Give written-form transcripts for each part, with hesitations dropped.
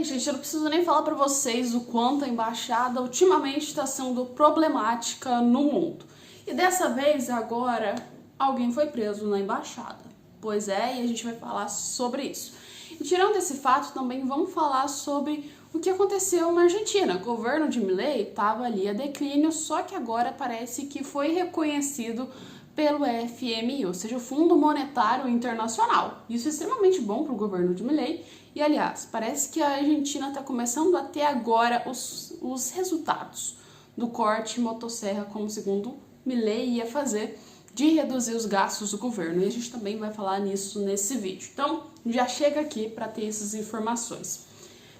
gente, eu não preciso nem falar pra vocês o quanto a embaixada ultimamente está sendo problemática no mundo. E dessa vez, agora, alguém foi preso na embaixada. Pois é, e a gente vai falar sobre isso. E tirando esse fato, também vamos falar sobre o que aconteceu na Argentina. O governo de Milei estava ali a declínio, só que agora parece que foi reconhecido pelo FMI, ou seja, o Fundo Monetário Internacional. Isso é extremamente bom para o governo de Milei. E, aliás, parece que a Argentina está começando a ter agora os resultados do corte motosserra, como segundo Milei ia fazer, de reduzir os gastos do governo. E a gente também vai falar nisso nesse vídeo. Então, já chega aqui para ter essas informações.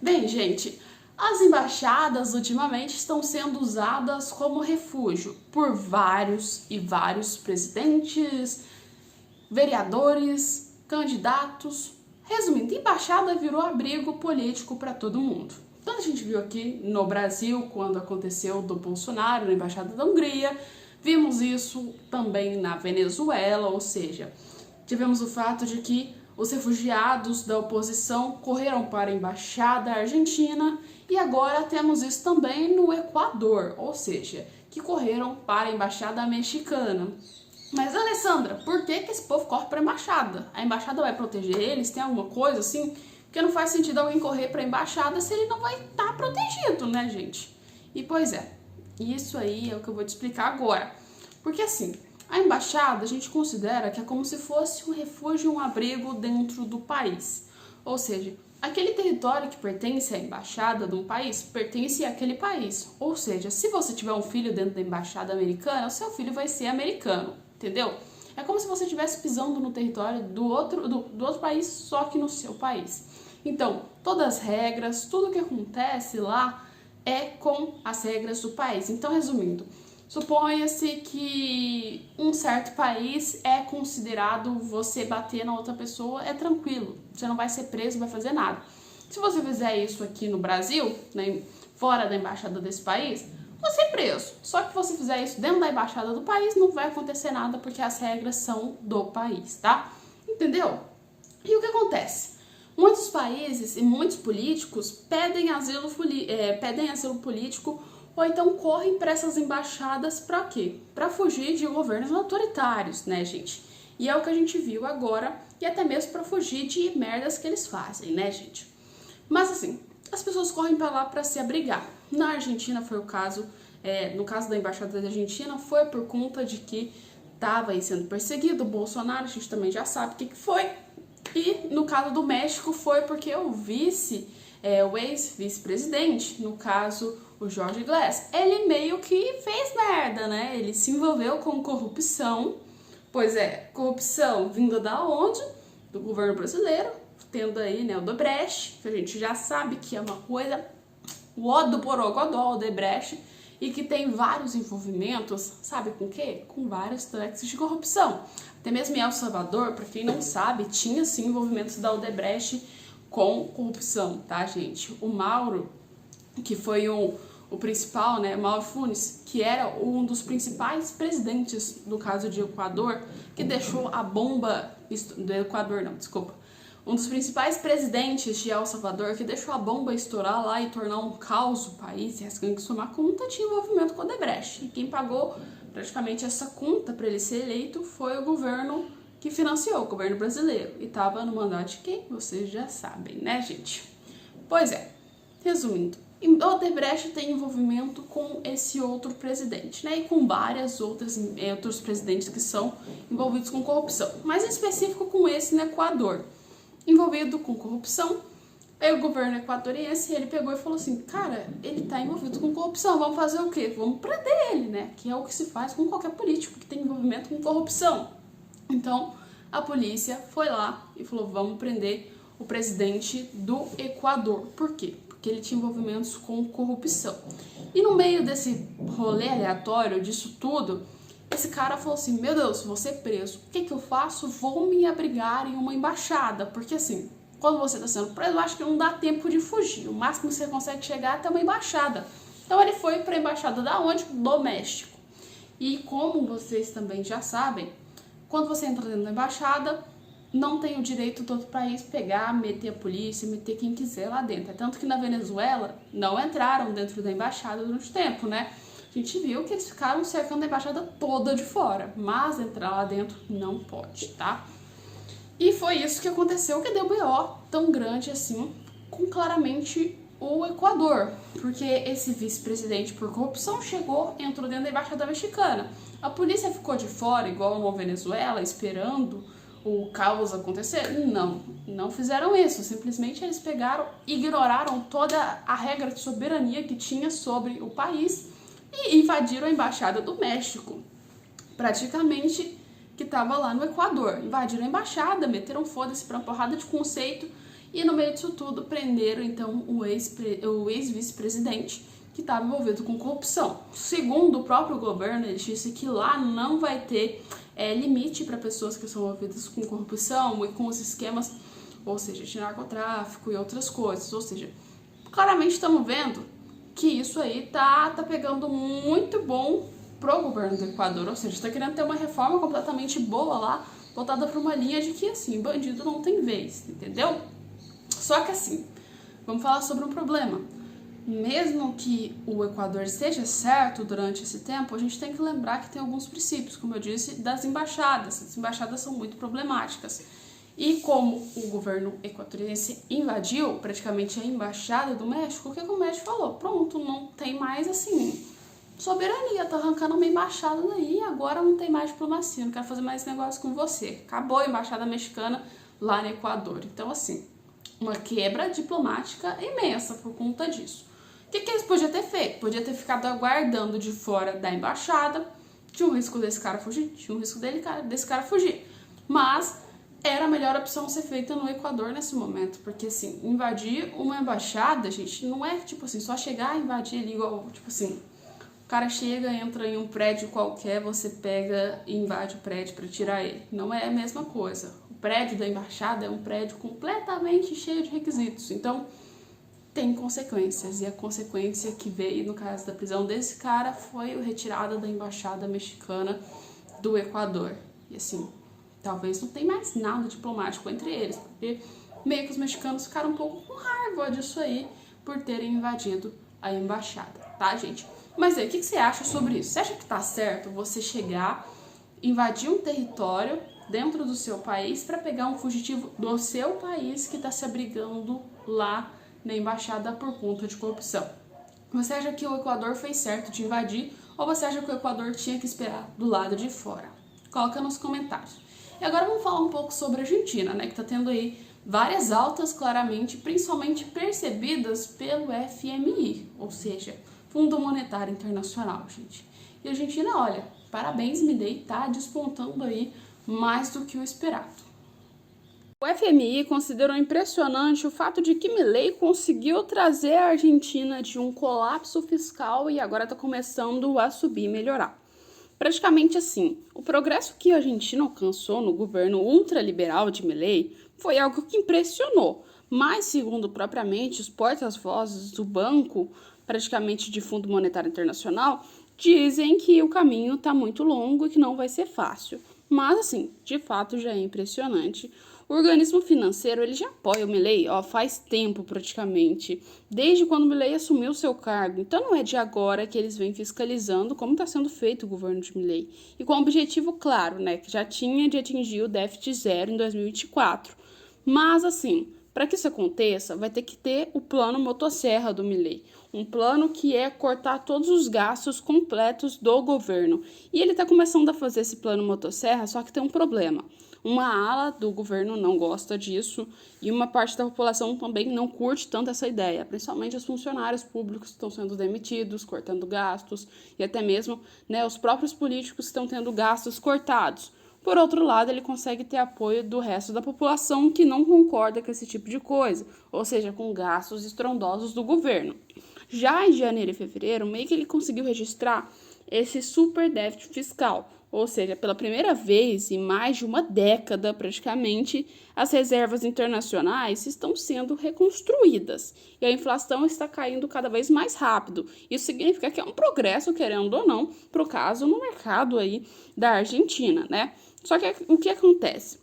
Bem, gente, as embaixadas ultimamente estão sendo usadas como refúgio por vários presidentes, vereadores, candidatos. Resumindo, embaixada virou abrigo político para todo mundo. Então a gente viu aqui no Brasil, quando aconteceu do Bolsonaro na embaixada da Hungria, vimos isso também na Venezuela, ou seja, tivemos o fato de que os refugiados da oposição correram para a embaixada argentina e agora temos isso também no Equador, ou seja, que correram para a embaixada mexicana. Mas, Alessandra, por que esse povo corre para a embaixada? A embaixada vai proteger eles? Tem alguma coisa assim? Porque não faz sentido alguém correr para a embaixada se ele não vai estar protegido, né, gente? E, pois é, isso aí é o que eu vou te explicar agora. Porque, assim, a embaixada a gente considera que é como se fosse um refúgio, um abrigo dentro do país. Ou seja, aquele território que pertence à embaixada de um país, pertence àquele país. Ou seja, se você tiver um filho dentro da embaixada americana, o seu filho vai ser americano, entendeu? É como se você estivesse pisando no território do outro país, só que no seu país. Então, todas as regras, tudo que acontece lá é com as regras do país. Então, resumindo, suponha-se que um certo país é considerado você bater na outra pessoa, é tranquilo, você não vai ser preso, não vai fazer nada. Se você fizer isso aqui no Brasil, né, fora da embaixada desse país, você é preso. Só que se você fizer isso dentro da embaixada do país, não vai acontecer nada porque as regras são do país, tá? Entendeu? E o que acontece? Muitos países e muitos políticos pedem asilo político ou então correm para essas embaixadas para quê? Para fugir de governos autoritários, né, gente? E é o que a gente viu agora, e até mesmo para fugir de merdas que eles fazem, né, gente? Mas assim, as pessoas correm para lá para se abrigar. Na Argentina foi o caso, no caso da embaixada da Argentina, foi por conta de que estava aí sendo perseguido o Bolsonaro, a gente também já sabe o que foi. E no caso do México foi porque o o ex-vice-presidente, no caso o Jorge Glass, ele meio que fez merda, né? Ele se envolveu com corrupção, pois é, corrupção vinda da onde? Do governo brasileiro, tendo aí, né, o Odebrecht, que a gente já sabe que é uma coisa, o ó do borogodó, o Odebrecht, e que tem vários envolvimentos, sabe com o quê? Com vários tracks de corrupção. Até mesmo em El Salvador, para quem não sabe, tinha sim envolvimentos da Odebrecht com corrupção, tá, gente? O Mauro, que foi o principal, né, Mauro Funes, que era um dos principais presidentes do caso de Equador, que deixou a bomba do Equador, não, desculpa. Um dos principais presidentes de El Salvador, que deixou a bomba estourar lá e tornar um caos o país, e as gangues tomar conta, tinha envolvimento com o Odebrecht. E quem pagou praticamente essa conta para ele ser eleito foi o governo que financiou, o governo brasileiro. E estava no mandato de quem? Vocês já sabem, né, gente? Pois é, resumindo, o Odebrecht tem envolvimento com esse outro presidente, né? E com vários outros presidentes que são envolvidos com corrupção. Mas em específico com esse no Equador, envolvido com corrupção. Aí o governo equatoriense, ele pegou e falou assim, cara, ele tá envolvido com corrupção, vamos fazer o quê? Vamos prender ele, né? Que é o que se faz com qualquer político que tem envolvimento com corrupção. Então, a polícia foi lá e falou, vamos prender o presidente do Equador. Por quê? Porque ele tinha envolvimentos com corrupção. E no meio desse rolê aleatório, disso tudo, esse cara falou assim, meu Deus, vou ser preso. O que eu faço? Vou me abrigar em uma embaixada. Porque assim, quando você está sendo preso, eu acho que não dá tempo de fugir. O máximo que você consegue chegar é até uma embaixada. Então ele foi para a embaixada da onde? Do México. E como vocês também já sabem, quando você entra dentro da embaixada, não tem o direito do outro país pegar, meter a polícia, meter quem quiser lá dentro. É tanto que na Venezuela não entraram dentro da embaixada durante o tempo, né? A gente viu que eles ficaram cercando a embaixada toda de fora, mas entrar lá dentro não pode, tá? E foi isso que aconteceu, que deu BO tão grande assim, com claramente o Equador, porque esse vice-presidente por corrupção chegou, entrou dentro da embaixada mexicana. A polícia ficou de fora, igual na Venezuela, esperando o caos acontecer? Não fizeram isso. Simplesmente eles ignoraram toda a regra de soberania que tinha sobre o país e invadiram a embaixada do México, praticamente, que estava lá no Equador. Invadiram a embaixada, meteram foda-se para uma porrada de conceito e no meio disso tudo prenderam então o ex-vice-presidente que estava envolvido com corrupção. Segundo o próprio governo, ele disse que lá não vai ter limite para pessoas que são envolvidas com corrupção e com os esquemas, ou seja, de narcotráfico e outras coisas. Ou seja, claramente estamos vendo que isso aí tá pegando muito bom pro governo do Equador, ou seja, está querendo ter uma reforma completamente boa lá, voltada para uma linha de que, assim, bandido não tem vez, entendeu? Só que assim, vamos falar sobre um problema. Mesmo que o Equador esteja certo durante esse tempo, a gente tem que lembrar que tem alguns princípios, como eu disse, das embaixadas. As embaixadas são muito problemáticas. E como o governo equatoriense invadiu praticamente a embaixada do México, o que o México falou? Pronto, não tem mais, assim, soberania, tá arrancando uma embaixada daí, agora não tem mais diplomacia, não quero fazer mais negócio com você. Acabou a embaixada mexicana lá no Equador. Então, assim, uma quebra diplomática imensa por conta disso. O que eles podiam ter feito? Podia ter ficado aguardando de fora da embaixada, tinha um risco desse cara fugir, tinha um risco desse cara fugir. Mas era a melhor opção ser feita no Equador nesse momento, porque assim, invadir uma embaixada, gente, não é tipo assim, só chegar e invadir ali igual, tipo assim, o cara chega, entra em um prédio qualquer, você pega e invade o prédio para tirar ele. Não é a mesma coisa. O prédio da embaixada é um prédio completamente cheio de requisitos, então tem consequências, e a consequência que veio no caso da prisão desse cara foi a retirada da embaixada mexicana do Equador. E assim, talvez não tenha mais nada diplomático entre eles, porque meio que os mexicanos ficaram um pouco com raiva disso aí por terem invadido a embaixada, tá, gente? Mas aí, o que você acha sobre isso? Você acha que tá certo você chegar, invadir um território dentro do seu país para pegar um fugitivo do seu país que tá se abrigando lá na embaixada por conta de corrupção? Você acha que o Equador fez certo de invadir ou você acha que o Equador tinha que esperar do lado de fora? Coloca nos comentários. E agora vamos falar um pouco sobre a Argentina, né, que tá tendo aí várias altas claramente, principalmente percebidas pelo FMI, ou seja, Fundo Monetário Internacional, gente. E a Argentina, olha, parabéns, Milei, tá despontando aí mais do que o esperado. O FMI considerou impressionante o fato de que Milei conseguiu trazer a Argentina de um colapso fiscal e agora está começando a subir e melhorar. Praticamente assim, o progresso que a Argentina alcançou no governo ultraliberal de Milei foi algo que impressionou, mas segundo propriamente os porta-vozes do banco, praticamente de Fundo Monetário Internacional, dizem que o caminho está muito longo e que não vai ser fácil. Mas assim, de fato já é impressionante. O organismo financeiro, ele já apoia o Milei, faz tempo praticamente, desde quando o Milei assumiu seu cargo. Então não é de agora que eles vêm fiscalizando como está sendo feito o governo de Milei. E com o objetivo claro, né, que já tinha de atingir o déficit zero em 2024. Mas assim, para que isso aconteça, vai ter que ter o plano motosserra do Milei. Um plano que é cortar todos os gastos completos do governo. E ele está começando a fazer esse plano motosserra, só que tem um problema. Uma ala do governo não gosta disso e uma parte da população também não curte tanto essa ideia, principalmente os funcionários públicos que estão sendo demitidos, cortando gastos, e até mesmo, né, os próprios políticos estão tendo gastos cortados. Por outro lado, ele consegue ter apoio do resto da população que não concorda com esse tipo de coisa, ou seja, com gastos estrondosos do governo. Já em janeiro e fevereiro, meio que ele conseguiu registrar esse super déficit fiscal, ou seja, pela primeira vez em mais de uma década praticamente, as reservas internacionais estão sendo reconstruídas e a inflação está caindo cada vez mais rápido. Isso significa que é um progresso, querendo ou não, para o caso no mercado aí da Argentina, né? Só que o que acontece?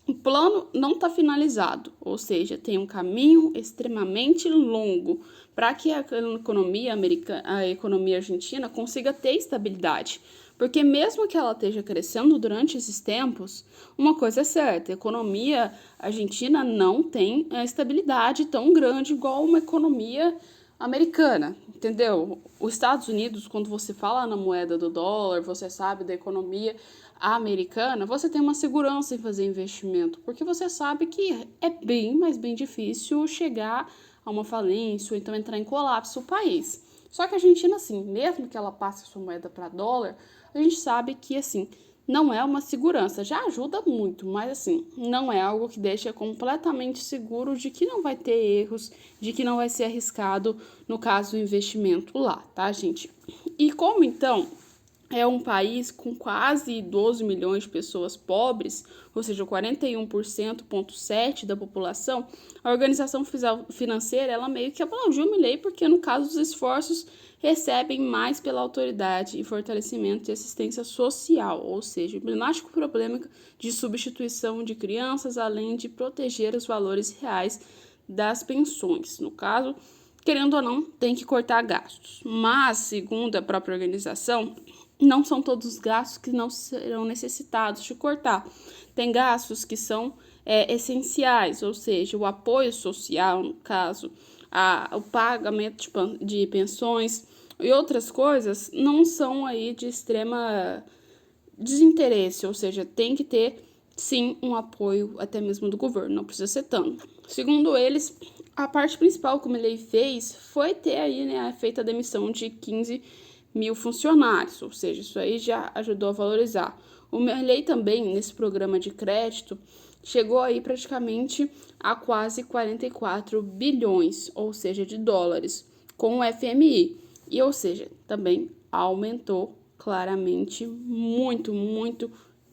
O plano não está finalizado, ou seja, tem um caminho extremamente longo para que a economia americana, a economia argentina consiga ter estabilidade. Porque mesmo que ela esteja crescendo durante esses tempos, uma coisa é certa, a economia argentina não tem estabilidade tão grande igual uma economia americana, entendeu? Os Estados Unidos, quando você fala na moeda do dólar, você sabe da economia americana, você tem uma segurança em fazer investimento, porque você sabe que é bem, mas bem difícil chegar a uma falência ou então entrar em colapso o país. Só que a Argentina, assim, mesmo que ela passe a sua moeda para dólar, a gente sabe que, assim, não é uma segurança, já ajuda muito, mas assim, não é algo que deixa completamente seguro de que não vai ter erros, de que não vai ser arriscado no caso do investimento lá, tá, gente? E como então é um país com quase 12 milhões de pessoas pobres, ou seja, 41,7% da população, a organização financeira ela meio que aplaudiu o Milei porque, no caso, os esforços recebem mais pela autoridade e fortalecimento de assistência social, ou seja, o emblemático problema de substituição de crianças, além de proteger os valores reais das pensões. No caso, querendo ou não, tem que cortar gastos. Mas, segundo a própria organização, não são todos os gastos que não serão necessitados de cortar. Tem gastos que são essenciais, ou seja, o apoio social, no caso, o pagamento de pensões e outras coisas não são aí de extrema desinteresse, ou seja, tem que ter sim um apoio até mesmo do governo, não precisa ser tanto. Segundo eles, a parte principal que o Milei fez foi ter aí, né, feita a demissão de 15 mil funcionários, ou seja, isso aí já ajudou a valorizar. O Milei também, nesse programa de crédito, chegou aí praticamente a quase 44 bilhões, ou seja, de dólares, com o FMI. E, ou seja, também aumentou claramente muito, muito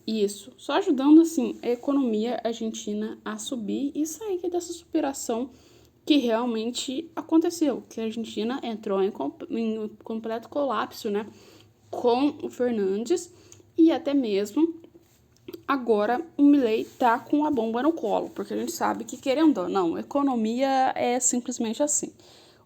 isso. Só ajudando, assim, a economia argentina a subir e sair dessa superação que realmente aconteceu, que a Argentina entrou em completo colapso, né, com o Fernandes e até mesmo agora o Milei tá com a bomba no colo, porque a gente sabe que, querendo ou não, a economia é simplesmente assim.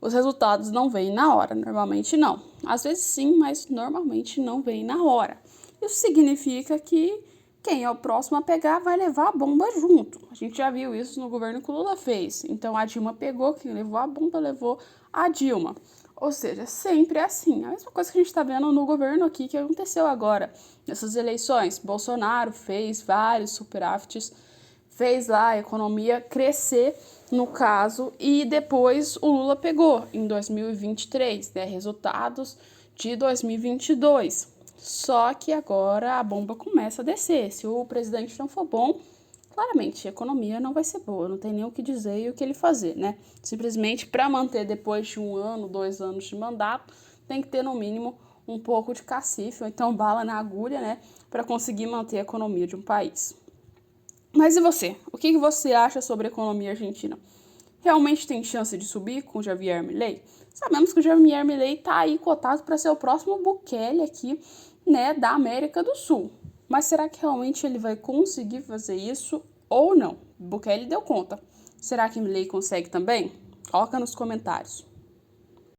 Os resultados não vêm na hora, normalmente não. Às vezes sim, mas normalmente não vem na hora. Isso significa que quem é o próximo a pegar vai levar a bomba junto. A gente já viu isso no governo que o Lula fez. Então a Dilma pegou, quem levou a bomba levou a Dilma. Ou seja, sempre é assim. A mesma coisa que a gente está vendo no governo aqui que aconteceu agora. Nessas eleições, Bolsonaro fez vários superávites, fez lá a economia crescer, no caso, e depois o Lula pegou em 2023, né, resultados de 2022. Só que agora a bomba começa a descer. Se o presidente não for bom, claramente a economia não vai ser boa, não tem nem o que dizer e o que ele fazer, né? Simplesmente para manter depois de 1 ano, 2 anos de mandato, tem que ter no mínimo um pouco de cacife, ou então bala na agulha, né? Para conseguir manter a economia de um país. Mas e você? O que você acha sobre a economia argentina? Realmente tem chance de subir com o Javier Milei? Sabemos que o Javier Milei está aí cotado para ser o próximo Bukele aqui, né, da América do Sul. Mas será que realmente ele vai conseguir fazer isso ou não? Bukele deu conta. Será que Milei consegue também? Coloca nos comentários.